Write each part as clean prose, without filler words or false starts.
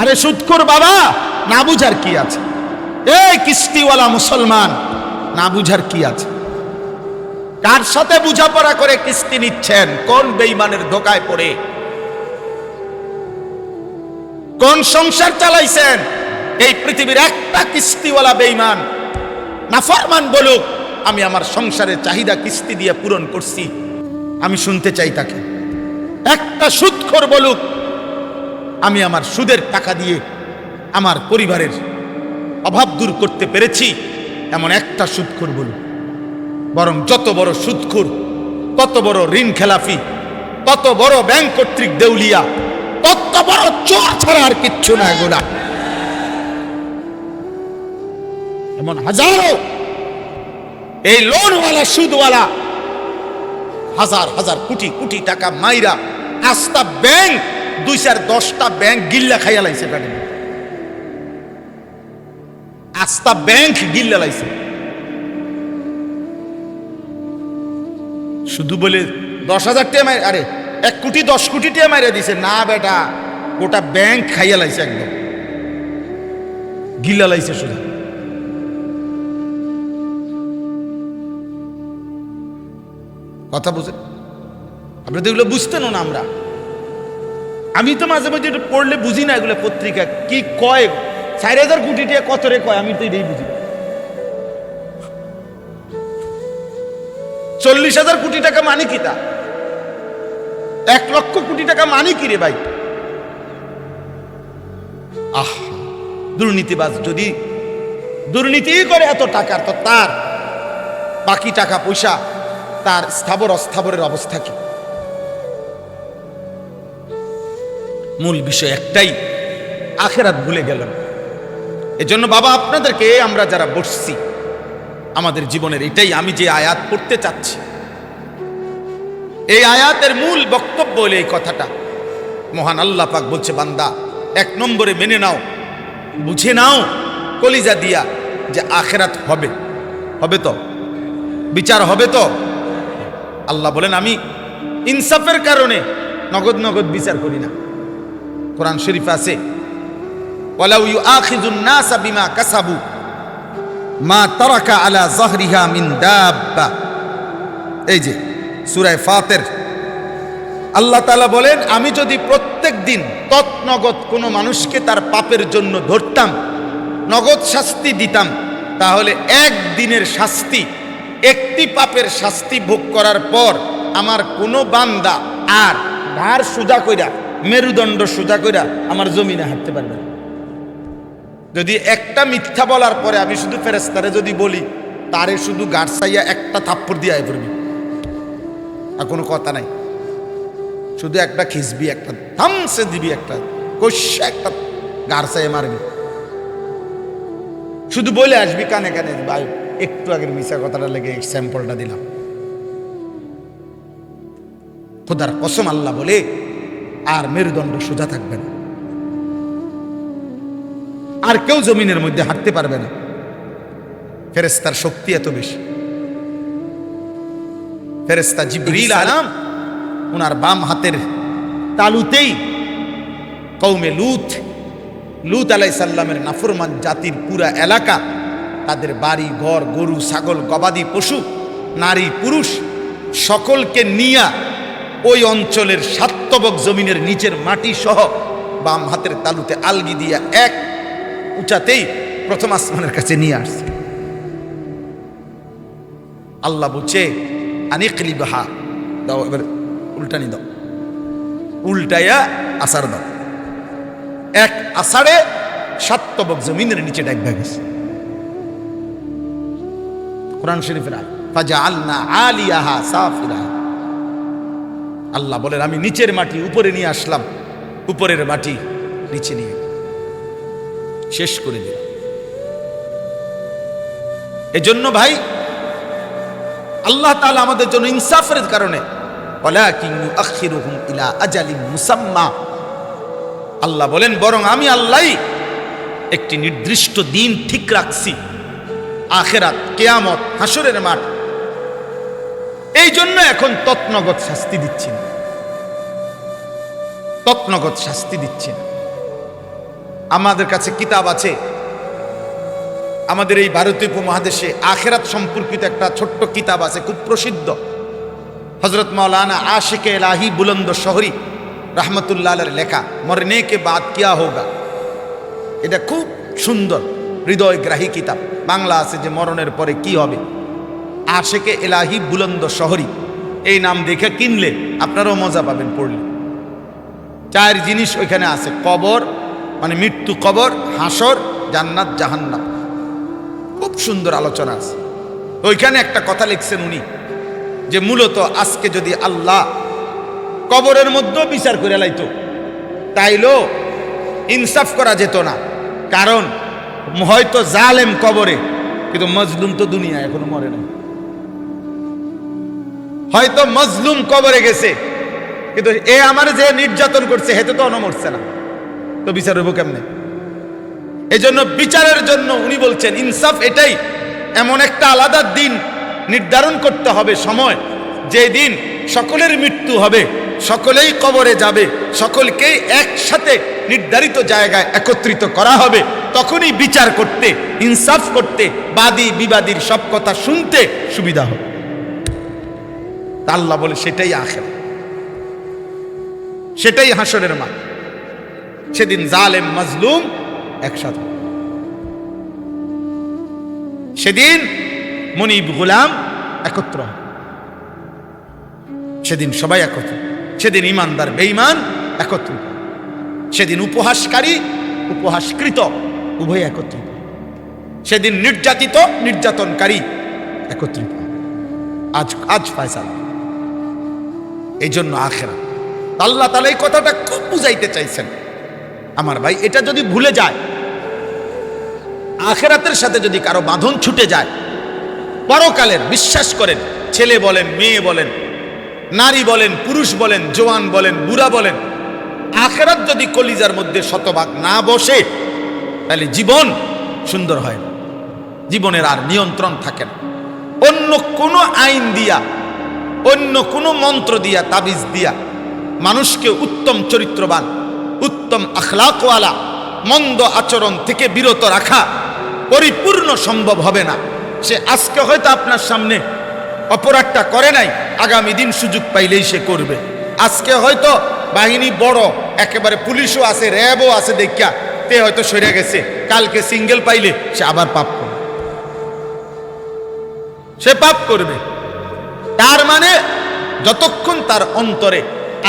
আরে সুদখোর বাবা, না বুঝার কি আছে? এই কিস্তিওয়ালা মুসলমান, না বুঝার কি আছে? কার সাথে বোঝাপড়া করে কিস্তি নিচ্ছেন? কোন বেঈমানের ধোকায় পড়ে? কোন সংসার চালাইছেন? এই পৃথিবীর একটা কিস্তিওয়ালা বেঈমান নাফরমান বলুক আমি আমার সংসারের চাহিদা কিস্তি দিয়ে পূরণ করছি, আমি শুনতে চাই তাকে। একটা সুদখোর বলুক আমি আমার সুদের টাকা দিয়ে আমার পরিবারের অভাব দূর করতে পেরেছি, এমন একটা সুদখোর বলুক। বরং যত বড় সুদখোর, তত বড় ঋণ খেলাফি, তত বড় ব্যাংক কর্তৃক দেউলিয়া, তত বড় চোর ছাড়া আর কিচ্ছু না। এগুলা এমন হাজারো এই লোনওয়ালা সুদওয়ালা হাজার হাজার কোটি কোটি টাকা মাইরা আস্তা ব্যাংক 2-10টা ব্যাংক গিল্লা খাইয়া লাইছে। আস্তা ব্যাংক গিল্লা লাইছে শুধু বলে 10,000 টাকা মাইর, আরে 1 কোটি 10 কোটি টাকা মাইরা দিছে না বেটা, গোটা ব্যাংক খাইয়া লাইছে, একদম গিল্লা লাইছে শুধু। কথা বুঝেন? আমরা তো এগুলো বুঝতেনও না। আমি তো মাঝে মাঝে এটা পড়লে বুঝি না এগুলো পত্রিকা কি কয়, 4,000 কোটি টাকা কত রে কয়, আমি তো এটাই বুঝি। 40,000 কোটি টাকা মানে কি? তা 1 লক্ষ কোটি টাকা মানে কি রে ভাই? আহ, দুর্নীতিবাজ যদি দুর্নীতি করে এত টাকার, তো তার বাকি টাকা পয়সা, তার স্থাবর অস্থাবরের অবস্থা কি? মূল বিষয় একটাই, আখেরাত ভুলে গেলেন। এজন্য বাবা আপনাদেরকে, আমরা যারা বসছি, আমাদের জীবনের এটাই, আমি যে আয়াত পড়তে চাচ্ছি, এই আয়াতের মূল বক্তব্য হলো এই কথাটা। মহান আল্লাহ পাক বলছে, বান্দা 1 নম্বরে মেনে নাও, বুঝে নাও কলিজা দিয়া যে আখেরাত হবে। হবে তো? বিচার হবে তো? আল্লাহ বলেন আমি ইনসাফের কারণে নগদ নগদ বিচার করি না। কোরআন শরীফ আছে, ওয়ালাউ ইউআখিযুন নাসা বিমা কাসাবু মা তারাকা আলা যাহরিহা মিন দাব্বা। এই যে সূরা ফাতির, আল্লাহ তাআলা বলেন আমি যদি প্রত্যেক দিন তৎনগদ কোনো মানুষকে তার পাপের জন্য ধরতাম, নগদ শাস্তি দিতাম, তাহলে একদিনের শাস্তি, একটি পাপের শাস্তি ভোগ করার পর আমার কোনো বান্দা আর ঘাড় সোজা কইরা, মেরুদণ্ড সোজা কইরা আমার জমিনে হাঁটতে পারবে না। যদি একটা মিথ্যা বলার পরে আমি শুধু ফেরেশতারে যদি বলি, তারে শুধু গাড় চাইয়া একটা থাপ্পড় দিয়ে আয় পড়বি, আর কোনো কথা নাই, শুধু একটা খিসবি, একটা থামসে দিবি, একটা কষে একটা গাড় চাইয়া মারবি, শুধু বলে আসবি কানে কানে, ভাই একটু আগের মিশা কথাটা লেগে স্যাম্পলটা দিলাম। খোদার কসম আল্লাহ বলে আর মেরুদণ্ড সোজা থাকবে না, আর কেউ জমিনের মধ্যে হাঁটতে পারবে না। ফেরেশতার শক্তি এত বেশি। ফেরেশতা জিবরিল আলাম ওনার বাম হাতের তালুতেই কওমে লূত আলাইহিস সালামের নাফরমান জাতির পুরা এলাকা, তাদের বাড়ি ঘর, গরু ছাগল গবাদি পশু, নারী পুরুষ সকলকে নিয়া ওই অঞ্চলের সাতবক জমিনের নিচের মাটি সহ বাম হাতের তালুতে আলগি দিয়া এক উঁচাতেই প্রথম আসমানের কাছে নিয়ে আসছে। আল্লাহ বলছে আনিকলিবহা, দাও এবার উল্টানি দাও, উল্টাইয়া আসার দাও। এক আষাঢ়ে সাতবক জমিনের নিচে ডাইবা গেছে। কোরআন শরীফের ফাজআলনা আলিয়াহা সাফিলা। আল্লাহ বলেন আমি নিচের মাটি উপরে নিয়ে আসলাম, উপরের মাটি নিচে নিয়ে শেষ করে দিলাম। এজন্য ভাই আল্লাহ তাআলা আমাদের জন্য ইনসাফের কারণে ওয়ালাকিন ইউআখিরুহুম ইলা আজালিন মুসাম্মা, আল্লাহ বলেন বরং আমি আল্লাহই একটি নির্দিষ্ট দিন ঠিক রাখছি, আখিরাত, কিয়ামত, হাসরের মাঠ। এই জন্য এখন তৎনগদ শাস্তি দিচ্ছি না, তৎনগদ শাস্তি দিচ্ছি না। আমাদের কাছে কিতাব আছে, আমাদের এই ভারতীয় উপমহাদেশে আখেরাত সম্পর্কিত একটা ছোট্ট কিতাব আছে, খুব প্রসিদ্ধ। হযরত মাওলানা আশিকে ইলাহি বুলন্দ শহরি রহমতুল্লাহ আলাইহির লেখা, মরনে কে বাদ কিয়া হোগা। এটা খুব সুন্দর হৃদয়গ্রাহী কিতাব। বাংলা আছে যে মরণের পরে কি হবে। আশিকে ইলাহি বুলন্দ শহরি এই নাম দেখে কিনলে আপনারাও মজা পাবেন পড়লে। 4 জিনিস ওইখানে আছে, কবর মানে মৃত্যু, কবর, হাসর, জান্নাত, জাহান্নাম। খুব সুন্দর আলোচনা আছে ওইখানে। একটা কথা লিখছেন উনি যে মূলত আজকে যদি আল্লাহ কবরের মধ্যেও বিচার করে লাইতো তাইলেও ইনসাফ করা যেত না। কারণ হয়তো জালেম কবরে, কিন্তু মজলুম তো দুনিয়া এখনো মরে না। হয়তো মজলুম কবরে গেছে, কিন্তু এ আমার যে নির্যাতন করছে হেতে তো মরছে না, তো বিচার হইব কেমনে? এই জন্য বিচারের জন্য উনি বলছেন ইনসাফ এটাই, এমন একটা আলাদা দিন নির্ধারণ করতে হবে, সময়, যে দিন সকলের মৃত্যু হবে, সকলেই কবরে যাবে, সকলকেই একসাথে নির্ধারিত জায়গায় একত্রিত করা হবে। তখনই বিচার করতে, ইনসাফ করতে, বাদী বিবাদীর সব কথা শুনতে সুবিধা হবে। আল্লাহ বলে সেটাই আখিরাত, সেটাই হাসরের মাঠ। সেদিন জালেম মাজলুম একসাথে, সেদিন মনিব গোলাম একত্র, সেদিন সবাই একত্র, সেদিন ইমানদার বেঈমান একত্রিত, সেদিন উপহাসকারী উপহাসকৃত উভয় একত্রিত, সেদিন নির্যাতিত নির্যাতনকারী একত্রিত। আজ ফয়সালা। এই জন্য আখিরাত আল্লাহ তাআলা এই কথাটা খুব বুঝাইতে চাইছেন। আমার ভাই, এটা যদি ভুলে যায়, আখিরাতের সাথে যদি কারো বাঁধন ছুটে যায়, পরকালের, বিশ্বাস করেন, ছেলে বলেন, মেয়ে বলেন, নারী বলেন, পুরুষ বলেন, জওয়ান বলেন, বুড়া বলেন, আখিরাত যদি কলিজার মধ্যে শতভাগ না বসে তাহলে জীবন সুন্দর হয় না, জীবনের আর নিয়ন্ত্রণ থাকে না। অন্য কোনো আইন দিয়া, অন্য কোনো মন্ত্র দিয়া, তাবিজ দিয়া মানুষকে উত্তম চরিত্রবান, উত্তম আখলাকওয়ালা, মন্দ আচরণ থেকে বিরত রাখা পরিপূর্ণ সম্ভব হবে না। সে আজকে হয়তো আপনার সামনে অপরাধটা করে নাই, আগামী দিন সুযোগ পাইলেই সে করবে। আজকে হয়তো বাহিনী বড়, একেবারে পুলিশও আছে, র্যাবও আছে, দেখিয়া তে হয়তো সরে গেছে, কালকে সিঙ্গেল পাইলে সে আবার পাপ করবে, সে পাপ করবে। তার মানে যতক্ষণ তার অন্তরে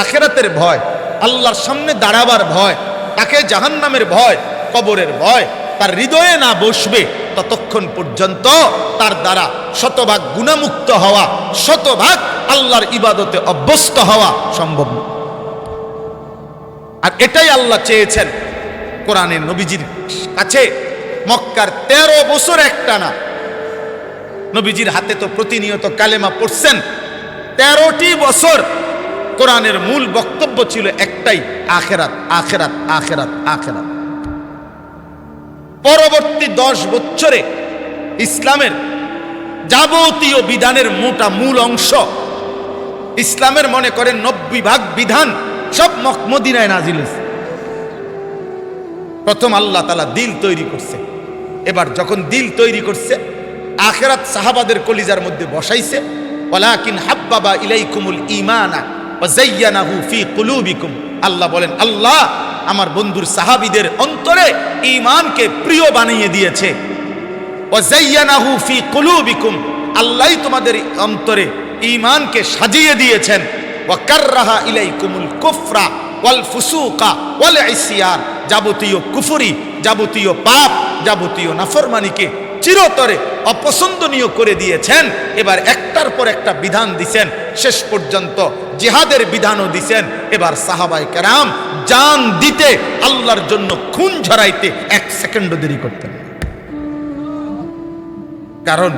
আখিরাতের ভয়, আল্লাহর সামনে দাঁড়াবার ভয়, তাকে জাহান্নামের ভয়, কবরের ভয় তার হৃদয়ে না বসবে, ততক্ষণ পর্যন্ত তার দ্বারা শতভাগ গুনাহমুক্ত হওয়া, শতভাগ আল্লাহর ইবাদতে অভ্যস্ত হওয়া সম্ভব না। আর এটাই আল্লাহ চেয়েছেন কোরআনের নবীজির কাছে। মক্কার 13 বছর একটানা নবীজির হাতে তো প্রতিনিয়ত কালেমা পড়ছেন। 13টি বছর কোরআনের মূল বক্তব্য ছিল একটাই, আখিরাত, আখিরাত, আখিরাত, আখিরাত। পরবর্তী 10 বছরে ইসলামের যাবতীয় বিধানের মোটা মূল অংশ, ইসলামের মনে করেন 90% বিধান সব মদিনায় নাজিল হয়েছে। প্রথম আল্লাহ তাআলা দিল তৈরি করছে। এবার যখন দিল তৈরি করছে, আখিরাত সাহাবাদের কলিজার মধ্যে বসাইছে। ওয়ালাকিন হাব্বাবা ইলাইকুমুল ঈমানা ওয়া যায়্যানাহু ফি কুলুবিকুম। আল্লাহ বলেন, আল্লাহ আমার বন্ধুর সাহাবীদের অন্তরে ঈমানকে প্রিয় বানিয়ে দিয়েছে। ওয়া যায়্যানাহু ফি কুলুবিকুম, আল্লাহই তোমাদের অন্তরে ঈমানকে সাজিয়ে দিয়েছেন। ওয়া কাররাহা ইলাইকুমুল কুফরা ওয়াল ফুসুকা ওয়াল ইসয়ান, যাবতীয় কুফরি, যাবতীয় পাপ, যাবতীয় নাফরমানিকে চিরতরে অপছন্দনীয় করে দিয়েছেন। এবার একটার পর একটা বিধান দিছেন, শেষ পর্যন্ত জিহাদের বিধানও দিছেন। এবার সাহাবায়ে কেরাম জান দিতে, আল্লাহর জন্য খুন ঝরাইতে 1 সেকেন্ডও দেরি করতেন না। কারণ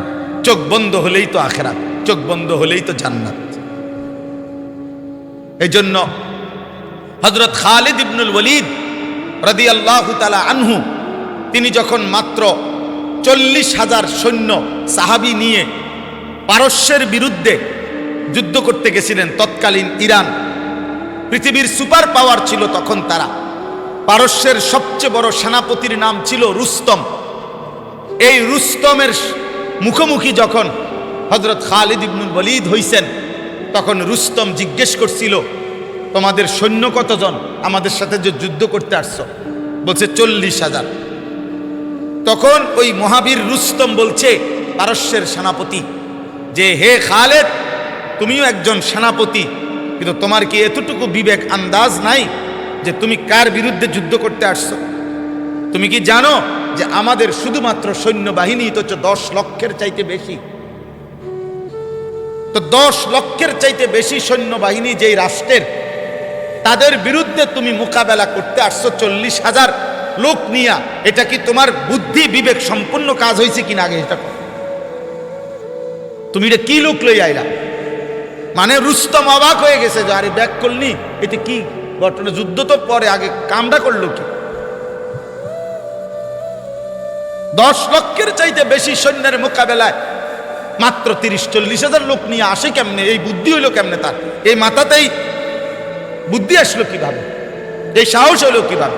চোখ বন্ধ হলেই তো আখিরাত, চোখ বন্ধ হলেই তো জান্নাত। এই জন্য হযরত খালিদ ইবনুল ওয়ালিদ রাদিয়াল্লাহু তাআলা আনহু, তিনি যখন মাত্র 40,000 সৈন্য সাহাবী নিয়ে পারস্যের বিরুদ্ধে যুদ্ধ করতে গেছিলেন, তৎকালীন ইরান পৃথিবীর সুপার পাওয়ার ছিল তখন তারা। পারস্যের সবচেয়ে বড় সেনাপতির নাম ছিল রুস্তম। এই রুস্তমের মুখোমুখি যখন হযরত খালিদ ইবনুল ওয়ালিদ হইছেন, তখন রুস্তম জিজ্ঞেস করছিল, তোমাদের সৈন্য কতজন আমাদের সাথে যে যুদ্ধ করতে আসছো? বলছে 40,000। তখন ওই মহাবীর রুস্তম বলছে পারস্যের সেনাপতি যে, হে খালেদ, তুমিও একজন সেনাপতি, কিন্তু তোমার কি এতটুকু বিবেক আন্দাজ নাই যে তুমি কার বিরুদ্ধে যুদ্ধ করতে আসছো? তুমি কি জানো যে আমাদের শুধুমাত্র সৈন্যবাহিনী তো 10 লক্ষের চাইতে বেশি? তো 10 লক্ষের চাইতে বেশি সৈন্যবাহিনী যেই রাষ্ট্রের, তাদের বিরুদ্ধে তুমি মোকাবেলা করতে আসছো 40,000 লোক নিয়া। এটা কি তোমার বুদ্ধি বিবেক সম্পূর্ণ কাজ হয়েছে কিনা আগে এটা কর। তুমি এটা কি লোক লই আইলা? মানে রুস্তম অবাক হয়ে গেছে যে আরে ব্যাক করলি, এটা কি ঘটনা? যুদ্ধ তো পরে, আগে কামটা করলো কি? 10 লক্ষের চাইতে বেশি সৈন্যের মোকাবেলায় মাত্র 30-40,000 লোক নিয়ে আসে কেমনে? এই বুদ্ধি হইলো কেমনে তার? এই মাথাতেই বুদ্ধি আসলো কিভাবে? এই সাহস হলো কিভাবে?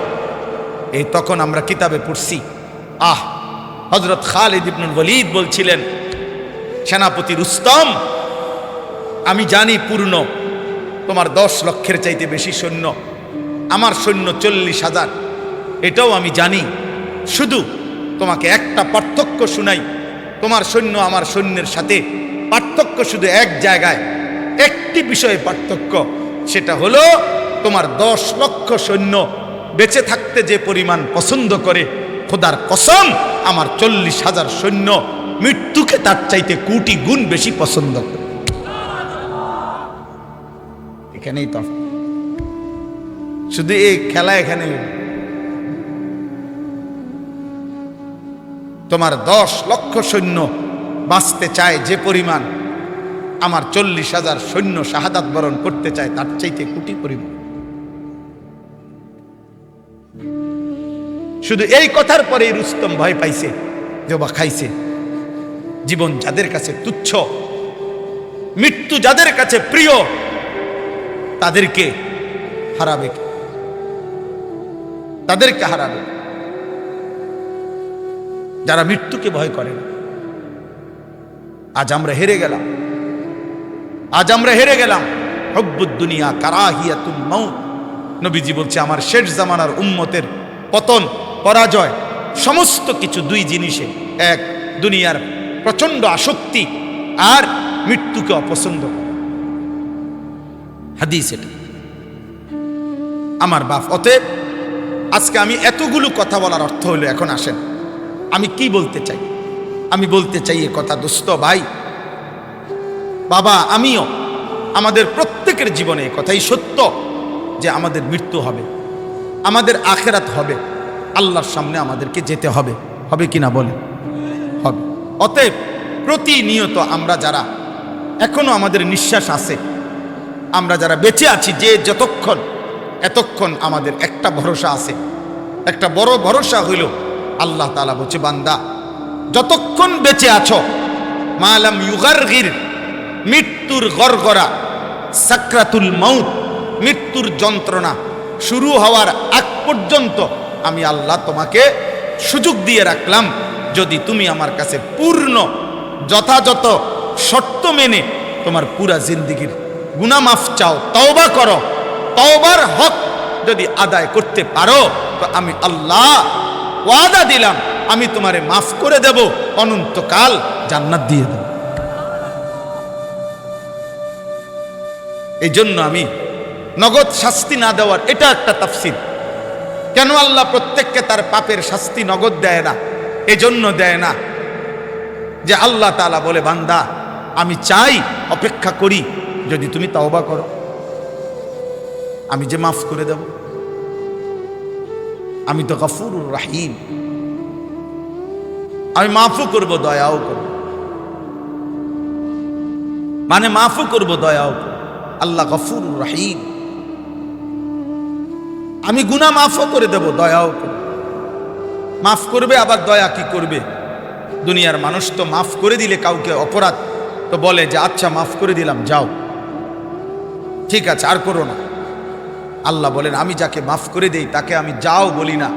এই তখন আমরা কিতাবে পড়ছি, হযরত খালিদ ইবনুল ওয়ালিদ বলছিলেন, সেনাপতি রুস্তম, আমি জানি পূর্ণ তোমার 10 লক্ষের চাইতে বেশি সৈন্য, আমার সৈন্য 40,000, এটাও আমি জানি। শুধু তোমাকে একটা পার্থক্য শুনাই, তোমার সৈন্য আমার সৈন্যের সাথে পার্থক্য শুধু এক জায়গায়, একটি বিষয়ে পার্থক্য, সেটা হলো তোমার 10 লক্ষ সৈন্য বেঁচে থাকতে যে পরিমাণ পছন্দ করে, খোদার কসম আমার 40,000 সৈন্য মৃত্যুকে তার চাইতে কোটি গুণ বেশি পছন্দ করে। এখানেই তো শুধু এই খেলা, এখানে তোমার 10 লক্ষ সৈন্য বাঁচতে চায় যে পরিমাণ, আমার 40,000 সৈন্য শাহাদাত বরণ করতে চায় তার চাইতে কোটি পরিমাণ। শুধু এই কথার পরেই রুস্তম ভয় পাইছে, জবা খাইছে। জীবন যাদের কাছে তুচ্ছ, মৃত্যু যাদের কাছে প্রিয়, তাদেরকে হারাবে, তাদেরকে হারাবে যারা মৃত্যুকে ভয় করে না। আজ আমরা হেরে গেলাম, আজ আমরা হেরে গেলাম। হুব্বুদ দুনিয়া কারাহিয়াতুল মাউত। নবীজি বলছে, আমার শেষ জামানার উম্মতের পতন, পরাজয় সমস্ত কিছু দুই জিনিসে। এক, দুনিয়ার প্রচন্ড আসক্তি, আর মৃত্যুকে অপছন্দ। হাদিস এটা আমার বাপ। অতএব আজকে আমি এতগুলো কথা বলার অর্থ হলো, এখন আসেন আমি কি বলতে চাই। আমি বলতে চাই এ কথা, দোস্ত ভাই বাবা, আমিও, আমাদের প্রত্যেকের জীবনে এ কথাই সত্য যে আমাদের মৃত্যু হবে, আমাদের আখেরাত হবে, আল্লাহর সামনে আমাদেরকে যেতে হবে। হবে কিনা বলে? হবে। অতএব প্রতিনিয়ত আমরা যারা এখনো আমাদের নিঃশ্বাস আছে, আমরা যারা বেঁচে আছি, যে যতক্ষণ, এতক্ষণ আমাদের একটা ভরসা আছে, একটা বড় ভরসা হইল আল্লাহ তাআলা বলছে, বান্দা যতক্ষণ বেঁচে আছো, মালাম ইউগারগির, মৃত্যুর গড়গড়া, সাকরাতুল মাউত, মৃত্যুর যন্ত্রণা শুরু হওয়ার আগ পর্যন্ত আমি আল্লাহ তোমাকে সুযোগ দিয়ে রাখলাম। যদি তুমি আমার কাছে পূর্ণ যথাযথ শর্ত মেনে তোমার পুরা জিন্দেগির গুনাহ মাফ চাও, তওবা করো, তওবার হক যদি আদায় করতে পারো, তো আমি আল্লাহ ওয়াদা দিলাম, আমি তোমারে মাফ করে দেব, অনন্তকাল জান্নাত দিয়ে দেব। এই জন্য আমি নগদ শাস্তি না দেওয়ার এটা একটা তাফসীর। কেন আল্লাহ প্রত্যেককে তার পাপের শাস্তি নগদ দেয় না? এজন্য দেয় না যে আল্লাহ তাআলা বলে, বান্দা আমি চাই, অপেক্ষা করি, যদি তুমি তওবা করো আমি যে মাফ করে দেব। আমি তো গফুরুর রহিম, আমি মাফও করব, দয়াও করব। মানে মাফও করব, দয়াও করব। আল্লাহ গফুরুর রহিম, আমি গুনাহ মাফও করে দেব, দয়াও করব। মাফ করবে, আবার দয়া কি করবে? দুনিয়ার মানুষ তো মাফ করে দিলে কাউকে অপরাধ তো বলে যে আচ্ছা মাফ করে দিলাম, যাও, ঠিক আছে, আর করো না। আল্লাহ বলেন আমি যাকে মাফ করে দেই তাকে আমি যাও বলি না,